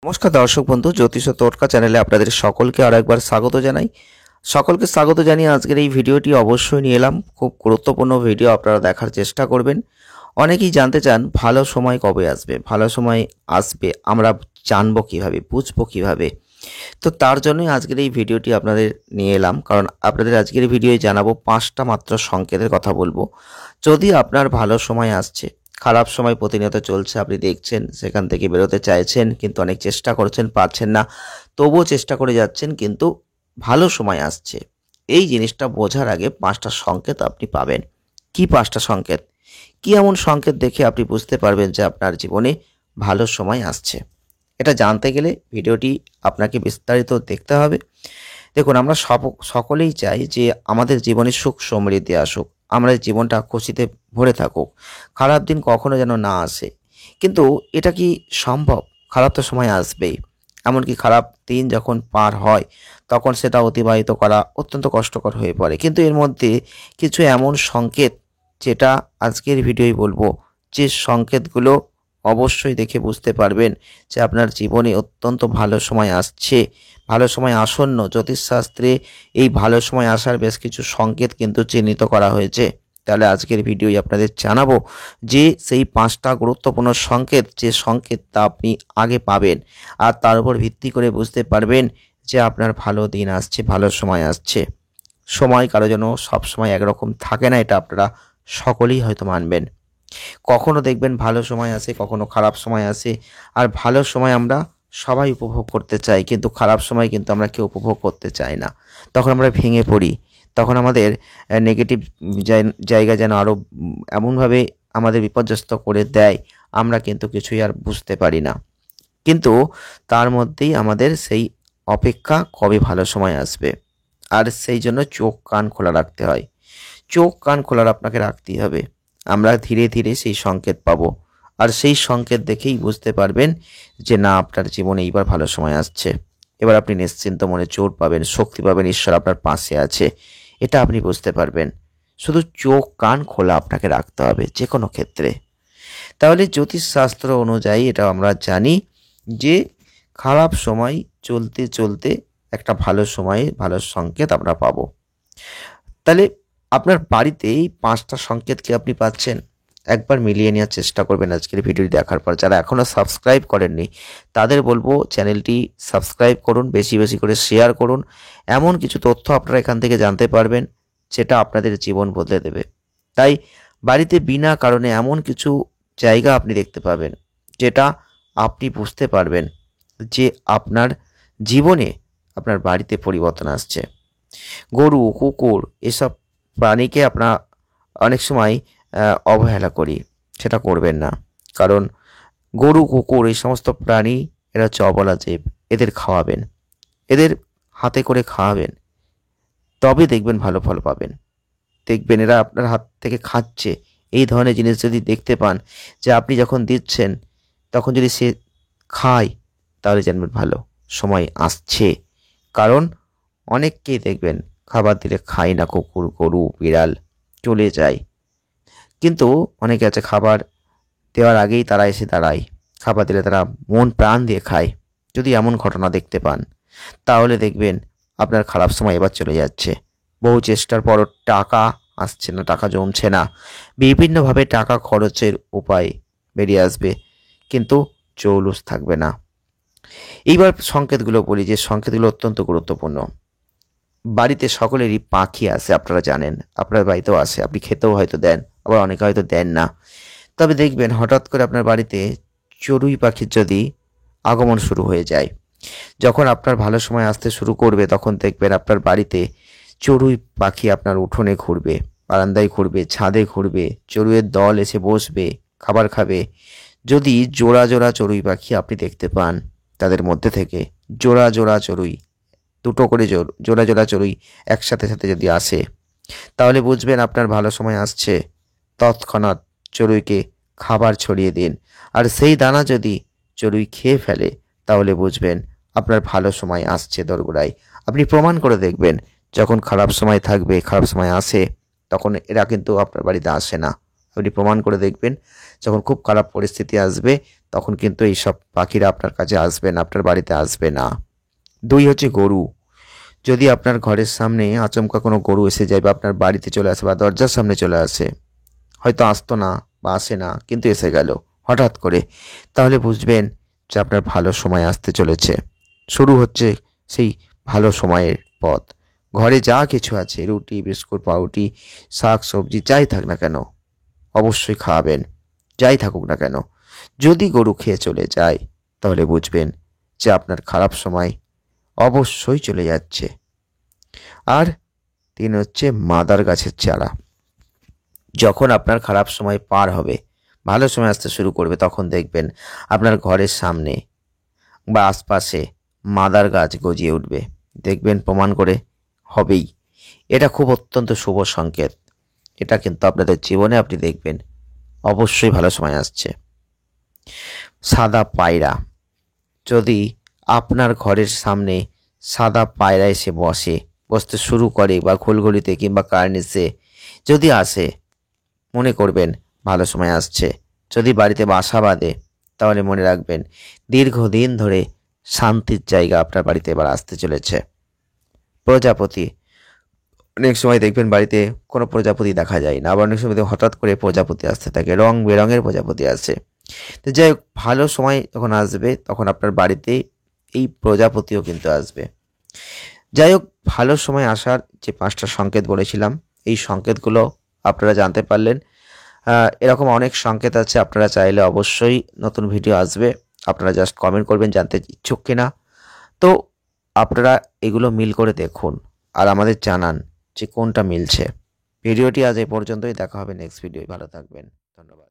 নমস্কার দর্শক বন্ধু, জ্যোতিষ টোটকা চ্যানেলে আপনাদের সকলকে আরেকবার স্বাগত জানাই। সকলকে স্বাগত জানিয়ে আজকের এই ভিডিওটি অবশ্যই নিয়ে এলাম। খুব গুরুত্বপূর্ণ ভিডিও, আপনারা দেখার চেষ্টা করবেন। অনেকেই জানতে চান ভালো সময় কবে আসবে, ভালো সময় আসবে আমরা জানবো কিভাবে, বুঝবো কিভাবে। তো তার জন্যই আজকের এই ভিডিওটি আপনাদের নিয়ে এলাম, কারণ আপনাদের আজকের ভিডিওয়ে জানাবো 5টা মাত্র সংকেতের কথা বলবো। যদি আপনার ভালো সময় আসছে, খারাপ সময় প্রতিনিয়ত চলছে, আপনি দেখছেন সেখান থেকে বেরোতে চাইছেন কিন্তু অনেক চেষ্টা করছেন, পারছেন না, তবুও চেষ্টা করে যাচ্ছেন, কিন্তু ভালো সময় আসছে, এই জিনিসটা বোঝার আগে 5টা সংকেত আপনি পাবেন। কি 5টা সংকেত? কি এমন সংকেত দেখে আপনি বুঝতে পারবেন যে আপনার জীবনে ভালো সময় আসছে? এটা জানতে গেলে ভিডিওটি আপনাকে বিস্তারিত দেখতে হবে। দেখুন, আমরা সকলেই চাই যে আমাদের জীবনে সুখ সমৃদ্ধি আসুক, আমাদের জীবনটা খুশিতে ভরে থাকুক, খারাপ দিন কখনো যেন না আসে। কিন্তু এটা কি সম্ভব? খারাপ তো সময় আসবেই। এমনকি খারাপ দিন যখন পার হয় তখন সেটা অতিবাহিত করা অত্যন্ত কষ্টকর হয়ে পড়ে। কিন্তু এর মধ্যে কিছু এমন সংকেত, যেটা আজকের ভিডিওয় বলবো, যে সংকেতগুলো অবশ্যই দেখে বুঝতে পারবেন যে আপনার জীবনে অত্যন্ত ভালো সময় আসছে, ভালো সময় আসন্ন। জ্যোতিষশাস্ত্রে এই ভালো সময় আসার বেশ কিছু সংকেত কিন্তু চিহ্নিত করা হয়েছে। তাহলে আজকের ভিডিওয় আপনাদের জানাবো যে সেই 5টা গুরুত্বপূর্ণ সংকেত, যে সংকেতটা আপনি আগে পাবেন আর তার উপর ভিত্তি করে বুঝতে পারবেন যে আপনার ভালো দিন আসছে, ভালো সময় আসছে। সময় কারো জন্য সবসময় একরকম থাকে না, এটা আপনারা সকলেই হয়তো মানবেন। কখনো দেখবেন ভালো সময় আসে, কখনো খারাপ সময় আসে। আর ভালো সময় আমরা সবাই উপভোগ করতে চাই, কিন্তু খারাপ সময় কিন্তু আমরা কেউ উপভোগ করতে চাই না। তখন আমরা ভেঙে পড়ি, তখন আমাদের নেগেটিভ জায়গা যেন আরও এমনভাবে আমাদের বিপর্যস্ত করে দেয়, আমরা কিন্তু কিছুই আর বুঝতে পারি না। কিন্তু তার মধ্যেই আমাদের সেই অপেক্ষা, কবে ভালো সময় আসবে। আর সেই জন্য চোখ কান খোলা রাখতে হয়। চোখ কান খোলা আপনাকে রাখতেই হবে। আমরা ধীরে ধীরে সেই সংকেত পাবো, আর সেই সংকেত দেখেই বুঝতে পারবেন যে না, আপনার জীবনে এইবার ভালো সময় আসছে। এবার আপনি নিশ্চিন্ত মনে জোর পাবেন, শক্তি পাবেন, ঈশ্বর আপনার পাশে আছে, এটা আপনি বুঝতে পারবেন। শুধু চোখ কান খোলা আপনাকে রাখতে হবে যে কোনো ক্ষেত্রে। তাহলে জ্যোতিষশাস্ত্র অনুযায়ী এটা আমরা জানি যে খারাপ সময় চলতে চলতে একটা ভালো সময়ে ভালো সংকেত আমরা পাবো। তাহলে আপনার বাড়িতে এই 5টা সংকেত কি আপনি পাচ্ছেন? একবার মিলিয়ে নেওয়ার চেষ্টা করবেন আজকের ভিডিওটি দেখার পর। যারা এখনও সাবস্ক্রাইব করেননি তাদের বলবো চ্যানেলটি সাবস্ক্রাইব করুন, বেশি বেশি করে শেয়ার করুন। এমন কিছু তথ্য আপনারা এখান থেকে জানতে পারবেন যেটা আপনাদের জীবন বদলে দেবে। তাই বাড়িতে বিনা কারণে এমন কিছু জায়গা আপনি দেখতে পাবেন যেটা আপনি বুঝতে পারবেন যে আপনার জীবনে, আপনার বাড়িতে পরিবর্তন আসছে। গরু, কুকুর এসব প্রাণীকে আমরা অনেক সময় অবহেলা করি, সেটা করবেন না। কারণ গরু, কুকুর এই সমস্ত প্রাণী, এরা হচ্ছে অবলা জীব। এদের খাওয়াবেন, এদের হাতে করে খাওয়াবেন, তবে দেখবেন ভালো ফল পাবেন। দেখবেন এরা আপনার হাত থেকে খাচ্ছে, এই ধরনের জিনিস যদি দেখতে পান যে আপনি যখন দিচ্ছেন তখন যদি সে খায়, তাহলে জানবেন ভালো সময় আসছে। কারণ অনেককেই দেখবেন খাবার দিলে খায় না, কুকুর, গরু, বিড়াল চলে যায়। কিন্তু অনেকে আছে খাবার দেওয়ার আগেই তারা এসে দাঁড়ায়, খাবার দিলে তারা মন প্রাণ দিয়ে খায়। যদি এমন ঘটনা দেখতে পান তাহলে দেখবেন আপনার খারাপ সময় এবার চলে যাচ্ছে। বহু চেষ্টার পরও টাকা আসছে না, টাকা জমছে না, বিভিন্নভাবে টাকা খরচের উপায় বেরিয়ে আসবে, কিন্তু জৌলুস থাকবে না। এইবার সংকেতগুলো বলি, যে সংকেতগুলো অত্যন্ত গুরুত্বপূর্ণ। বাড়িতে সকলেরই পাখি আসে, আপনারা জানেন, আপনার বাড়িতেও আসে, আপনি খেতেও হয়তো দেন, আবার অনেকে হয়তো দেন না। তবে দেখবেন হঠাৎ করে আপনার বাড়িতে চড়ুই পাখির যদি আগমন শুরু হয়ে যায়, যখন আপনার ভালো সময় আসতে শুরু করবে, তখন দেখবেন আপনার বাড়িতে চড়ুই পাখি আপনার উঠোনে ঘুরবে, বারান্দায় ঘুরবে, ছাদে ঘুরবে, চড়ুইয়ের দল এসে বসবে, খাবার খাবে। যদি জোড়া জোড়া চড়ুই পাখি আপনি দেখতে পান, তাদের মধ্যে থেকে জোড়া জোড়া চড়ুই, দুটো করে জোড়া জোড়া চড়ুই একসাথে সাথে যদি আসে, তাহলে বুঝবেন আপনার ভালো সময় আসছে। তৎক্ষণাৎ চড়ুইকে খাবার ছড়িয়ে দিন, আর সেই দানা যদি চড়ুই খেয়ে ফেলে তাহলে বুঝবেন আপনার ভালো সময় আসছে দোরগোড়ায়। আপনি প্রমাণ করে দেখবেন, যখন খারাপ সময় থাকবে, খারাপ সময় আসে, তখন এরা কিন্তু আপনার বাড়িতে আসে না। আপনি প্রমাণ করে দেখবেন যখন খুব খারাপ পরিস্থিতি আসবে তখন কিন্তু এইসব পাখিরা আপনার কাছে আসবে না, আপনার বাড়িতে আসবে না। 2 হচ্ছে গরু। যদি আপনার ঘরের সামনে আচমকা কোনো গরু এসে যায় বা আপনার বাড়িতে চলে আসে বা দরজার সামনে চলে আসে, হয়তো আসতো না বা আসে না কিন্তু এসে গেল হঠাৎ করে, তাহলে বুঝবেন যে আপনার ভালো সময় আসতে চলেছে। শুরু হচ্ছে সেই ভালো সময়ের পথ। ঘরে যা কিছু আছে, রুটি, বিস্কুট, পাউরুটি, শাক সবজি যাই থাক না কেন অবশ্যই খাওয়াবেন, যাই থাকুক না কেন। যদি গরু খেয়ে চলে যায় তাহলে বুঝবেন যে আপনার খারাপ সময় অবশ্যই চলে যাচ্ছে। আর 3 হচ্ছে মাদার গাছের চারা। যখন আপনার খারাপ সময় পার হবে, ভালো সময় আসতে শুরু করবে, তখন দেখবেন আপনার ঘরের সামনে বা আশপাশে মাদার গাছ গজিয়ে উঠবে। দেখবেন প্রমাণ করে হবেই। এটা খুব অত্যন্ত শুভ সংকেত। এটা কিন্তু আপনাদের জীবনে আপনি দেখবেন অবশ্যই ভালো সময় আসছে। সাদা পায়রা। যদি আপনার ঘরের সামনে সাদা পায়রা এসে বসতে শুরু করে বা ঘুলঘুলিতে কিংবা কার্নিসে যদি আসে, মনে করবেন ভালো সময় আসছে। যদি বাড়িতে বাসা বাঁধে তাহলে মনে রাখবেন দীর্ঘদিন ধরে শান্তির জায়গা আপনার বাড়িতে এবার আসতে চলেছে। প্রজাপতি। অনেক সময় দেখবেন বাড়িতে কোনো প্রজাপতি দেখা যায় না, আবার অনেক সময় হঠাৎ করে প্রজাপতি আসতে থাকে, রং বেরঙের প্রজাপতি আসে। তো যাই হোক, ভালো সময় যখন আসবে তখন আপনার বাড়িতে এই প্রজাপতিও কিন্তু আসবে। যাই হোক, ভালো সময় আসার যে 5টা সংকেত বলেছিলাম, এই সংকেতগুলো আপনারা জানতে পারলেন। এরকম অনেক সংকেত আছে, আপনারা চাইলে অবশ্যই নতুন ভিডিও আসবে, আপনারা জাস্ট কমেন্ট করবেন জানতে ইচ্ছুক কিনা। তো আপনারা এগুলো মিল করে দেখুন আর আমাদের জানান যে কোনটা মিলছে। ভিডিওটি আজ এই পর্যন্তই, দেখা হবে নেক্সট ভিডিও। ভালো থাকবেন, ধন্যবাদ।